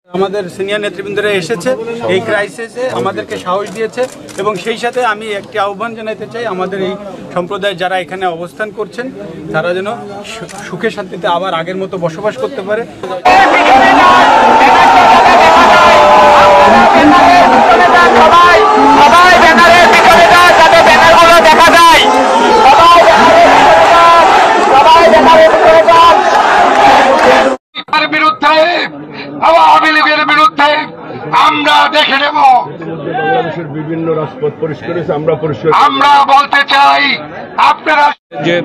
আমাদের সিনিয়র নেতৃবৃন্দরা এসেছে এই ক্রাইসিসে আমাদেরকে সাহস দিয়েছে এবং সেই সাথে আমি একটি আহ্বান জানাতে চাই আমাদের এই সম্প্রদায় যারা এখানে অবস্থান করছেন তারা যেন সুখে শান্তিতে আবার আগের মতো বসবাস করতে পারে। আওয়ামী লীগের বিরুদ্ধে আমরা দেখে নেব। বাংলাদেশের বিভিন্ন রাজপথ পরিষ্কার হয়েছে, আমরা বলতে চাই আপনারা যে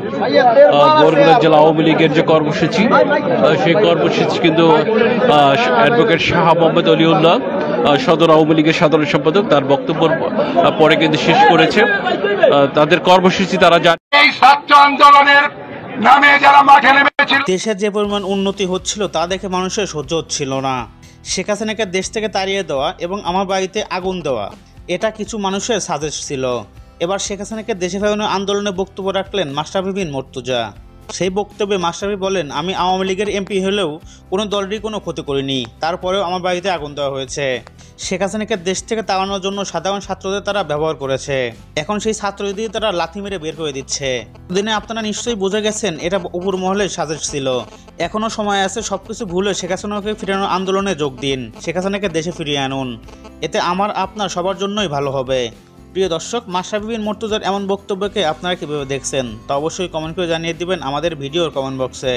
বরগুনা জেলা আওয়ামী লীগের যে কর্মসূচি সেই কর্মসূচি কিন্তু অ্যাডভোকেট শাহ মোহাম্মদ অলিউল্লাহ সদর আওয়ামী লীগের সাধারণ সম্পাদক তার বক্তব্য পরে কিন্তু শেষ করেছে। তাদের কর্মসূচি তারা এই ছাত্র আন্দোলনের নামে যারা মাঠে নেমেছিল, দেশের যে পরিমাণ উন্নতি হচ্ছিল তা দেখে মানুষের সহ্য হচ্ছিল না। শেখ হাসিনাকে দেশ থেকে তাড়িয়ে দেওয়া এবং আমার বাড়িতে আগুন দেওয়া এটা কিছু মানুষের সাজেশ ছিল। এবার শেখ হাসিনাকে দেশে ফেরানোর আন্দোলনে বক্তব্য রাখলেন মাশরাফি বিন মুর্তজা। সেই বক্তব্যে মাশরাফি বলেন, আমি আওয়ামী লীগের এমপি হলেও কোনো দলেরই কোনো ক্ষতি করিনি, তারপরেও আমার বাড়িতে আগুন দেওয়া হয়েছে। শেখ হাসিনাকে দেশ থেকে তাড়ানোর জন্য সাধারণ ছাত্রদের তারা ব্যবহার করেছে, এখন সেই ছাত্রদের তারা লাথি মেরে বের করে দিচ্ছে। দিনে আপনারা নিশ্চয়ই বুঝে গেছেন এটা উপর মহলের সাজেশ ছিল। এখনো সময় আছে, সবকিছু ভুলে শেখ হাসিনাকে ফিরানোর আন্দোলনে যোগ দিন, শেখ হাসিনাকে দেশে ফিরিয়ে আনুন। এতে আমার আপনার সবার জন্যই ভালো হবে। প্রিয় দর্শক, মাশরাফি বিন মুর্তজার এমন বক্তব্যকে আপনারা কিভাবে দেখছেন তা অবশ্যই কমেন্ট করে জানিয়ে দিবেন আমাদের ভিডিওর কমেন্ট বক্সে।